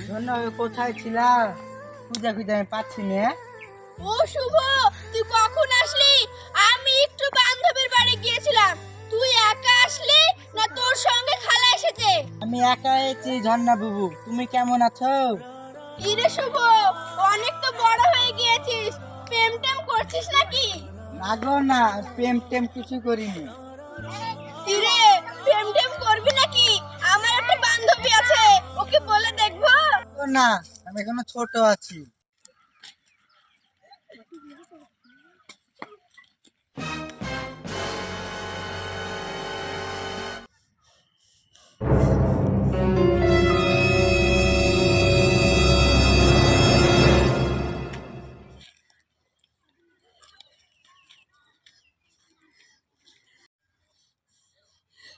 ধন্য কোথায় ছিলা? খুঁজে খুঁজে আমি পাচ্ছি না। ও শুভ, তুই কখন আসলি? আমি একটু বান্ধবীর বাড়ি গিয়েছিলাম। তুই একা আসলি না তোর সঙ্গে খালা এসেছে? আমি একা এসেছি ঝর্ণা বাবু, তুমি কেমন আছো? ইরে শুভ, অনেক তো বড় হয়ে গিয়েছিস, প্রেম টেম করছিস নাকি? লাগো না, প্রেম টেম কিছু করিনি। ইরে, প্রেম টেম করবি নাকি? আমার একটা বান্ধবী আছে, ওকে বলে দেখবো। ও না, আমি এখনো ছোট আছি।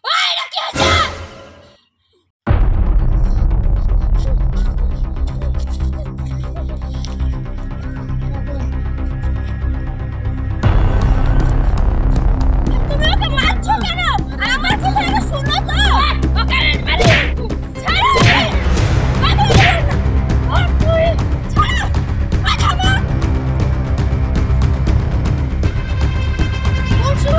ওই, এটা কি হচ্ছে? তুমি ওকে মারছো কেন? আমার কথা একটু শোনো তো। ওকে মারি। ছাড়ো ওকে। ও তুই ছাড়ো। বাঁচাবো। বলছো?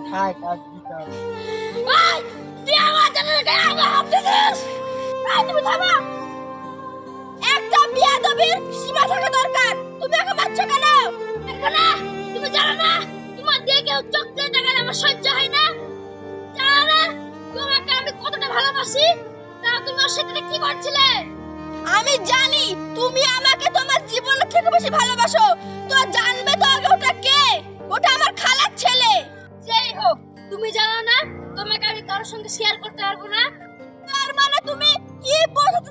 খাই কাজ দিতে হবে। এই, তুই আমার জানার গায়ে আগে হাত দিছিস? এই, তুমি থামো। একটা বিয়াদবির সীমা থাকা দরকার। তুমি ওকে মারছো কেন? দেখো না, তুমি জানো না তোমার দিয়ে কেউ চোখ দিয়ে দেখালে আমার সহ্য হয় না? জানো না তোমাকে আমি কতটা ভালোবাসি? তা তুমি ওর সাথে কি করছিলে? আমি জানি তুমি আমাকে তোমার জীবনের থেকে বেশি ভালোবাসো। তো জানবে তো আগে ওটা কে? ওটা আমার খালার ছেলে। যেই হোক, তুমি জানো না তোমাকে আমি কারোর সঙ্গে শেয়ার করতে পারবো না? তার মানে তুমি কি বোঝাতে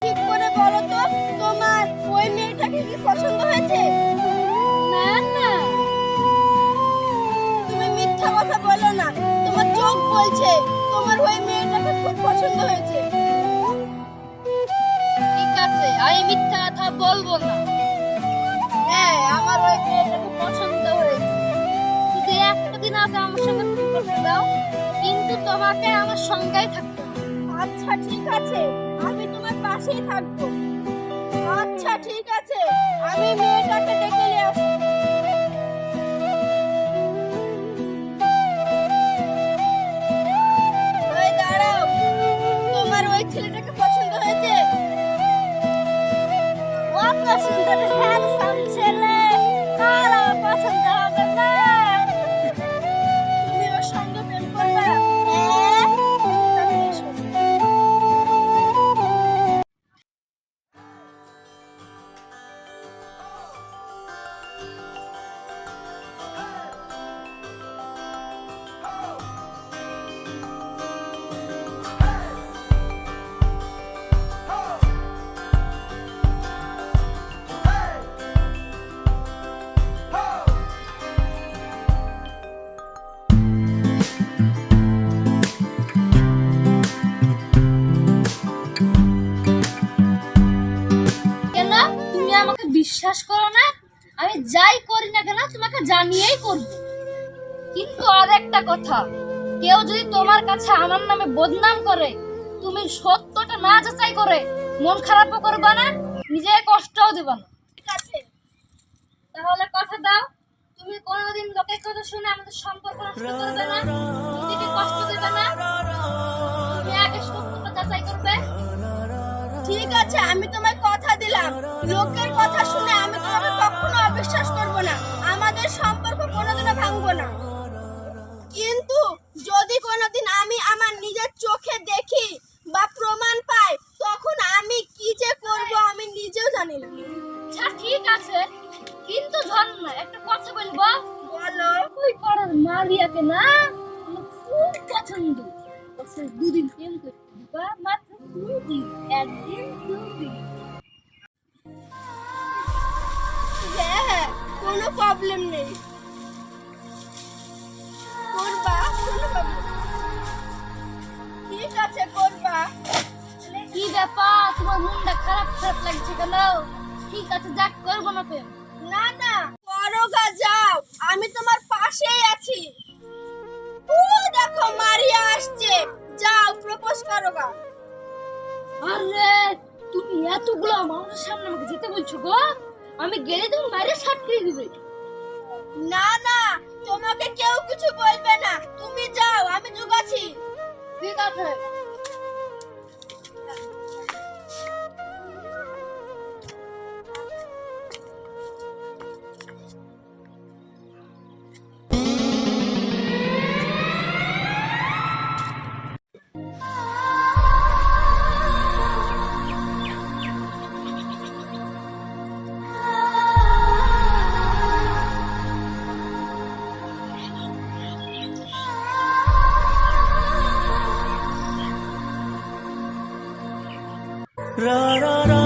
ঠিক করে বলো তো, তোমার ওই মেয়েটাকে কি পছন্দ হয়েছে? না না, তুমি মিথ্যা কথা বলো না, তোমার চোখ বলছে তোমার ওই মেয়েটাকে খুব পছন্দ হয়েছে। ঠিক আছে, আমি মিথ্যা কথা বলবো না। হ্যাঁ, আমার ওই মেয়েটাকে পছন্দ হয়েছে। শুধু একটা দিন আগে আমার সঙ্গে তুমি করতে দাও, কিন্তু তোমাকে আমার সঙ্গেই থাকতে হবে। আচ্ছা ঠিক আছে, আমি তোমার পাশেই থাকবো। আচ্ছা ঠিক আছে, আমি মেয়েটাকে ডেকে নিয়ে আসছি। বিশ্বাস করো না, আমি যাই করি না কেন তোমাকে জানিয়েই করব। কিন্তু আর একটা কথা, কেউ যদি তোমার কাছে আমার নামে বদনাম করে, তুমি সত্যটা না যাচাই করে মন খারাপও করবে না, নিজে কষ্টও দেবে না। ঠিক আছে, তাহলে কথা দাও, তুমি কোনোদিন লোকের কথা শুনে আমাদের সম্পর্ক নষ্ট করবে না, নিজেকে কষ্ট দেবে না, তুমি আগে সত্যটা যাচাই করবে। ঠিক আছে, আমি তোমায় কথা দিলাম, লোকের কথা শুনে আমি তোমাকে কখনো অবিশ্বাস করব না, আমাদের সম্পর্ক কোনোদিনও ভাঙবো না। কিন্তু যদি কোনোদিন আমি আমার নিজের চোখে দেখি বা প্রমাণ পাই, তখন আমি কি যে করব আমি নিজেও জানি না। আচ্ছা ঠিক আছে, কিন্তু ঝর্ণা একটা কথা বলবো। বলো। ওই পাড়ার মারিয়াকে না আমার খুব পছন্দ, ওকে দুদিন প্রেম করতে দিবা, মাত্র দুদিন, একদিন দুদিন। হ্যাঁ, কোনো প্রবলেম নেই, করবা, কোনো প্রবলেম। ঠিক আছে, করবা। কি ব্যাপার, তোমার মনটা খারাপ খারাপ লাগছে কেন? ঠিক আছে, যাক, করবো না প্রেম। না না, করো গা, যাও, আমি তোমার পাশেই আছি। ও দেখো মারিয়া আসছে, যাও প্রপোজ করো গা। আরে তুমি এতগুলো মানুষের সামনে আমাকে যেতে বলছো গো? আমি গেলে তুমি মারিয়া সাটকে দিবে। না না, তোমাকে কেউ কিছু বলবে না, তুমি যাও, আমি জুগাছি। ঠিক আছে। ra ra ra